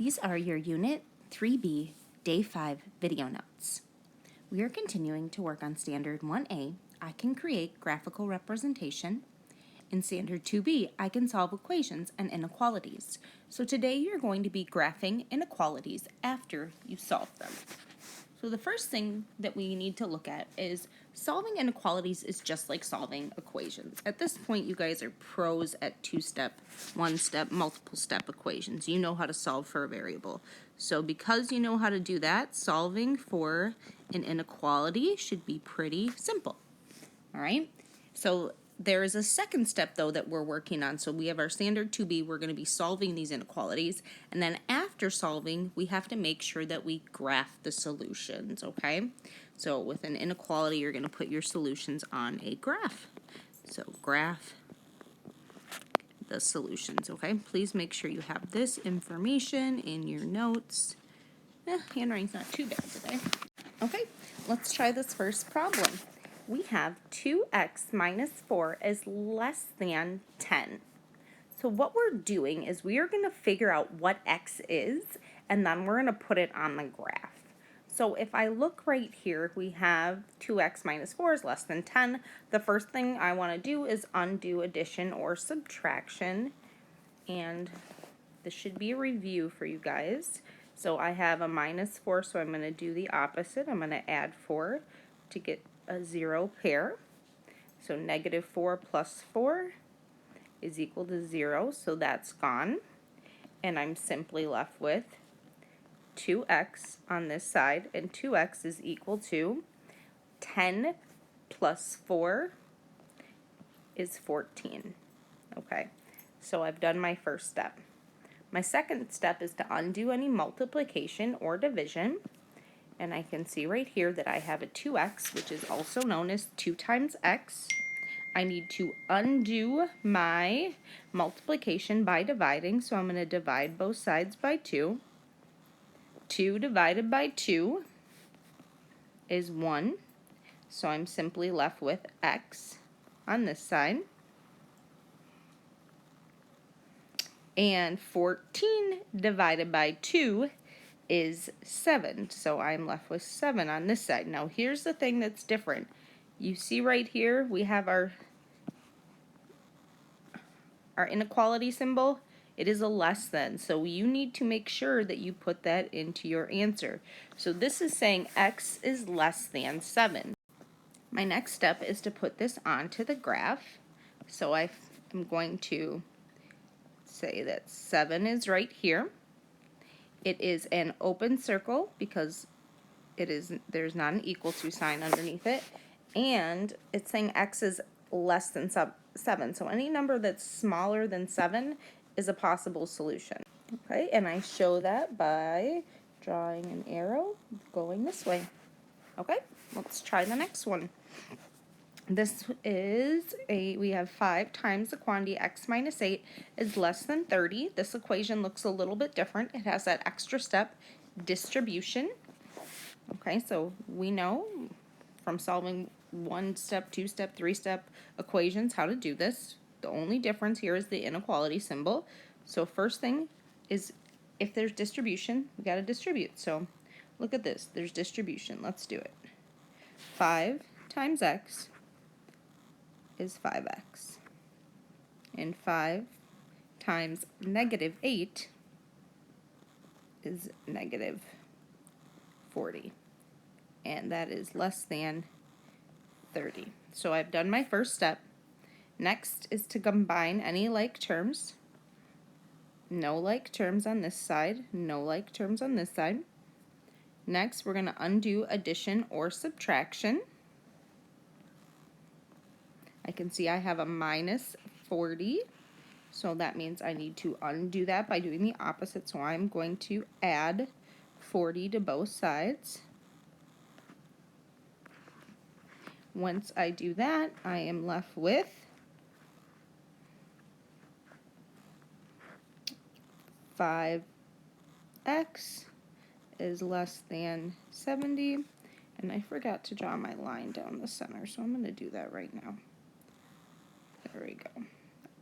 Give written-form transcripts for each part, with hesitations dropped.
These are your Unit 3B Day 5 video notes. We are continuing to work on Standard 1A. I can create graphical representation. In Standard 2B, I can solve equations and inequalities. So today you're going to be graphing inequalities after you solve them. So the first thing that we need to look at is solving inequalities is just like solving equations. At this point, you guys are pros at two-step, one-step, multiple-step equations. You know how to solve for a variable. So because you know how to do that, solving for an inequality should be pretty simple. All right? So there is a second step, though, that we're working on. So we have our standard 2B. We're going to be solving these inequalities. And then after solving, we have to make sure that we graph the solutions, okay? So with an inequality, you're going to put your solutions on a graph. So graph the solutions, okay? Please make sure you have this information in your notes. Handwriting's not too bad today. Okay, let's try this first problem. We have 2x minus 4 is less than 10. So what we're doing is we are going to figure out what x is, and then we're going to put it on the graph. So if I look right here, we have 2x minus 4 is less than 10. The first thing I want to do is undo addition or subtraction, and this should be a review for you guys. So I have a minus 4, so I'm going to do the opposite. I'm going to add 4 to get a 0 pair. So negative 4 plus 4 is equal to 0, so that's gone. And I'm simply left with 2x on this side, and 2x is equal to 10 plus 4 is 14. Okay, so I've done my first step. My second step is to undo any multiplication or division. And I can see right here that I have a 2x, which is also known as 2 times x. I need to undo my multiplication by dividing, so I'm going to divide both sides by 2. 2 divided by 2 is 1, so I'm simply left with x on this side. And 14 divided by 2 is 7, so I'm left with 7 on this side. Now here's the thing that's different. You see right here we have our inequality symbol. It is a less than, so you need to make sure that you put that into your answer. So this is saying x is less than 7. My next step is to put this onto the graph. So I am going to say that 7 is right here. It is an open circle because there's not an equal to sign underneath it, and it's saying x is less than 7. So any number that's smaller than 7 is a possible solution. Okay, and I show that by drawing an arrow going this way. Okay, let's try the next one. This is we have 5 times the quantity x minus 8 is less than 30. This equation looks a little bit different. It has that extra step, distribution. Okay, so we know from solving 1-step, 2-step, 3-step equations how to do this. The only difference here is the inequality symbol. So first thing is if there's distribution, we got to distribute. So look at this. There's distribution. Let's do it. 5 times x is 5x, and 5 times negative 8 is negative 40, and that is less than 30. So I've done my first step. Next is to combine any like terms. No like terms on this side, no like terms on this side. Next, we're going to undo addition or subtraction. I can see I have a minus 40, so that means I need to undo that by doing the opposite. So I'm going to add 40 to both sides. Once I do that, I am left with 5x is less than 70, and I forgot to draw my line down the center, so I'm going to do that right now. There we go.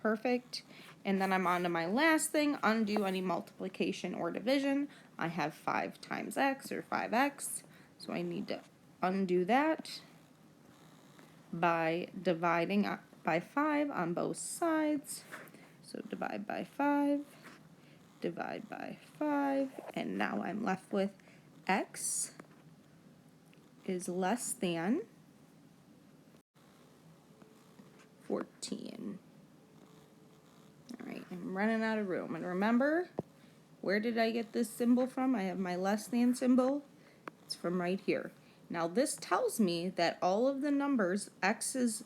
Perfect. And then I'm on to my last thing, undo any multiplication or division. I have 5 times x, or 5x, so I need to undo that by dividing by 5 on both sides. So divide by 5, divide by 5, and now I'm left with x is less than 14. Alright, I'm running out of room. And remember, where did I get this symbol from? I have my less than symbol. It's from right here. Now this tells me that all of the numbers, x is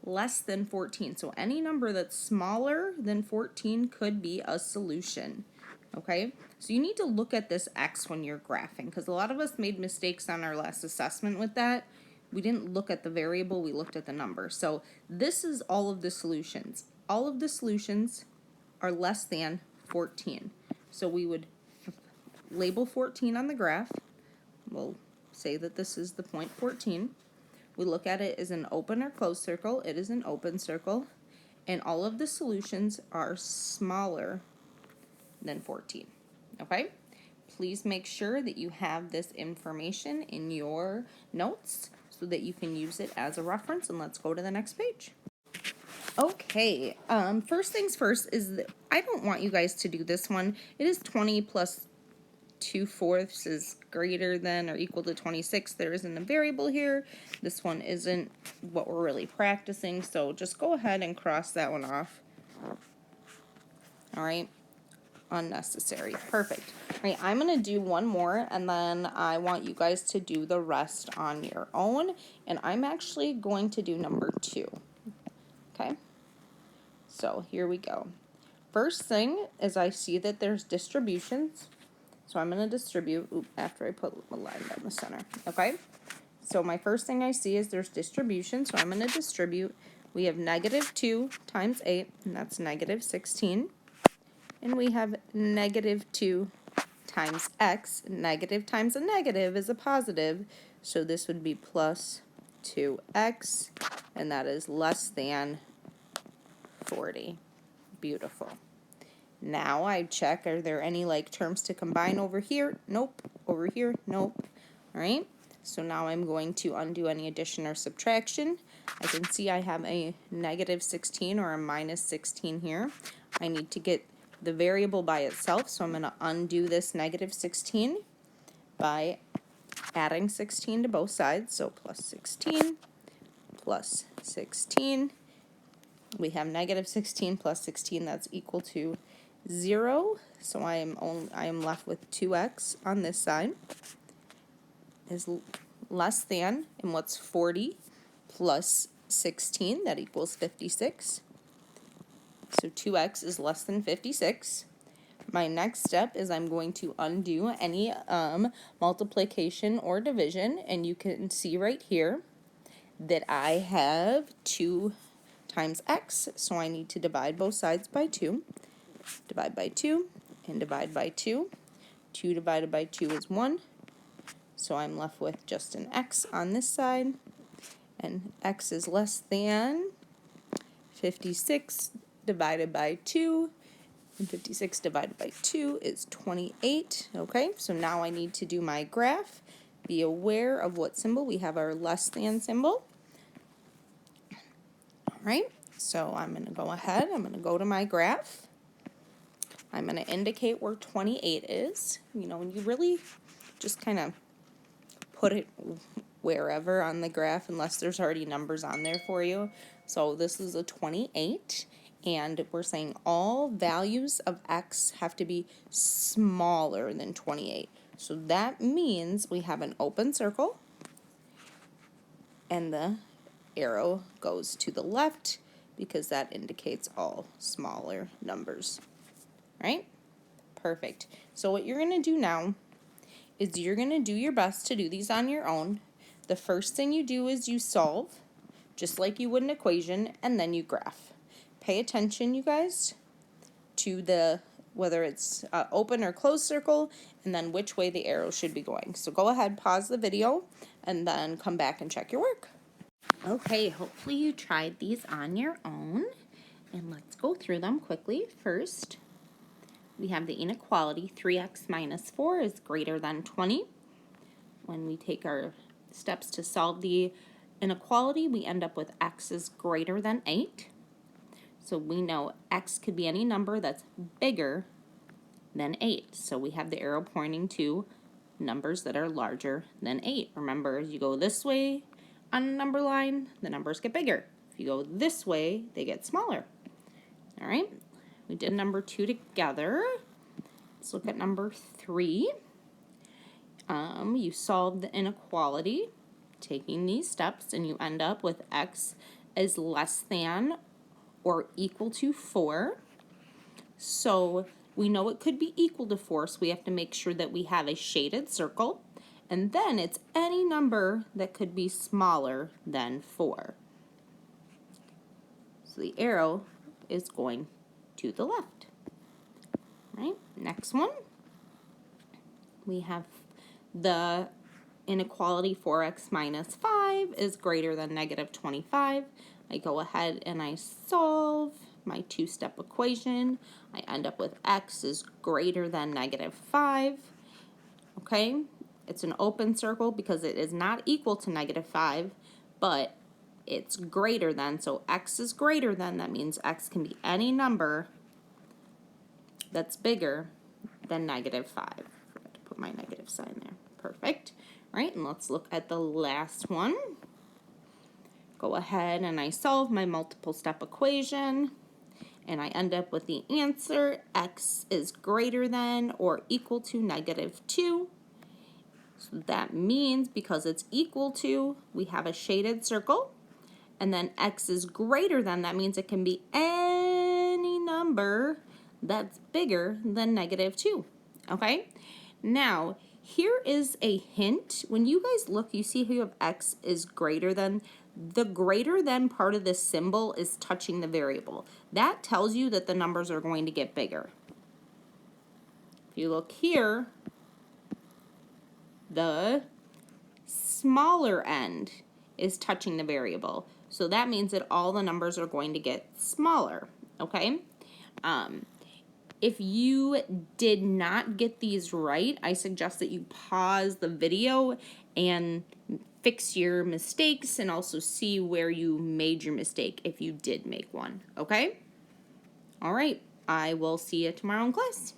less than 14. So any number that's smaller than 14 could be a solution. Okay, so you need to look at this x when you're graphing, because a lot of us made mistakes on our last assessment with that. We didn't look at the variable, we looked at the number. So this is all of the solutions. All of the solutions are less than 14. So we would label 14 on the graph. We'll say that this is the point 14. We look at it as an open or closed circle. It is an open circle. And all of the solutions are smaller than 14. Okay? Please make sure that you have this information in your notes so that you can use it as a reference. And let's go to the next page. Okay, first things first is that I don't want you guys to do this one. It is 20 plus 2/4 is greater than or equal to 26. There isn't a variable here. This one isn't what we're really practicing, so just go ahead and cross that one off. All right, unnecessary. Perfect. All right, I'm going to do one more, and then I want you guys to do the rest on your own, and I'm actually going to do number 2. Okay? So here we go. First thing is I see that there's distributions. So I'm going to distribute after I put a line down the center. Okay? So my first thing I see is there's distribution. So I'm going to distribute. We have -2 times 8, and that's -16. And we have -2 times x. Negative times a negative is a positive. So this would be plus 2x, and that is less than 40. Beautiful. Now I check, are there any like terms to combine over here? Nope. Over here? Nope. All right. So now I'm going to undo any addition or subtraction. I can see I have a -16 or a -16 here. I need to get the variable by itself, so I'm going to undo this -16 by adding 16 to both sides. So plus 16 plus 16. We have -16 plus 16, that's equal to 0. So I am left with 2x on this side is less than, and what's 40 plus 16? That equals 56. So 2x is less than 56. My next step is I'm going to undo any multiplication or division, and you can see right here that I have 2 times x, so I need to divide both sides by 2. Divide by 2 and divide by 2. 2 divided by 2 is 1, so I'm left with just an x on this side, and x is less than 56 divided by 2, and 56 divided by 2 is 28. Okay, so now I need to do my graph. Be aware of what symbol. We have our less than symbol. Right, so I'm going to go ahead, I'm going to go to my graph. I'm going to indicate where 28 is. You know, and you really just kind of put it wherever on the graph unless there's already numbers on there for you. So this is a 28, and we're saying all values of x have to be smaller than 28. So that means we have an open circle, and the arrow goes to the left because that indicates all smaller numbers. Right? Perfect. So what you're going to do now is you're going to do your best to do these on your own. The first thing you do is you solve, just like you would an equation, and then you graph. Pay attention, you guys, to the whether it's open or closed circle, and then which way the arrow should be going. So go ahead, pause the video, and then come back and check your work. Okay, hopefully you tried these on your own, And let's go through them quickly. First, we have the inequality. 3x minus 4 is greater than 20. When we take our steps to solve the inequality, we end up with x is greater than 8. So we know x could be any number that's bigger than 8. So we have the arrow pointing to numbers that are larger than 8. Remember, as you go this way on a number line, the numbers get bigger. If you go this way, they get smaller. All right, we did number 2 together. Let's look at number 3. You solve the inequality taking these steps, and you end up with x is less than or equal to 4. So we know it could be equal to 4, so we have to make sure that we have a shaded circle, and then it's any number that could be smaller than 4. So the arrow is going to the left. Right? Next one, we have the inequality 4x minus 5 is greater than negative 25. I go ahead and I solve my two-step equation. I end up with x is greater than negative 5. Okay, it's an open circle because it is not equal to negative 5, but it's greater than, so x is greater than, that means x can be any number that's bigger than negative 5. I forgot to put my negative sign there. Perfect. All right, and let's look at the last one. Go ahead and I solve my multiple step equation, and I end up with the answer x is greater than or equal to negative 2. So that means because it's equal to, we have a shaded circle, and then x is greater than, that means it can be any number that's bigger than negative 2. Okay? Now, here is a hint. When you guys look, you see how you have x is greater than. The greater than part of this symbol is touching the variable. That tells you that the numbers are going to get bigger. If you look here, the smaller end is touching the variable. So that means that all the numbers are going to get smaller, okay? If you did not get these right, I suggest that you pause the video and fix your mistakes and also see where you made your mistake if you did make one, okay? All right, I will see you tomorrow in class.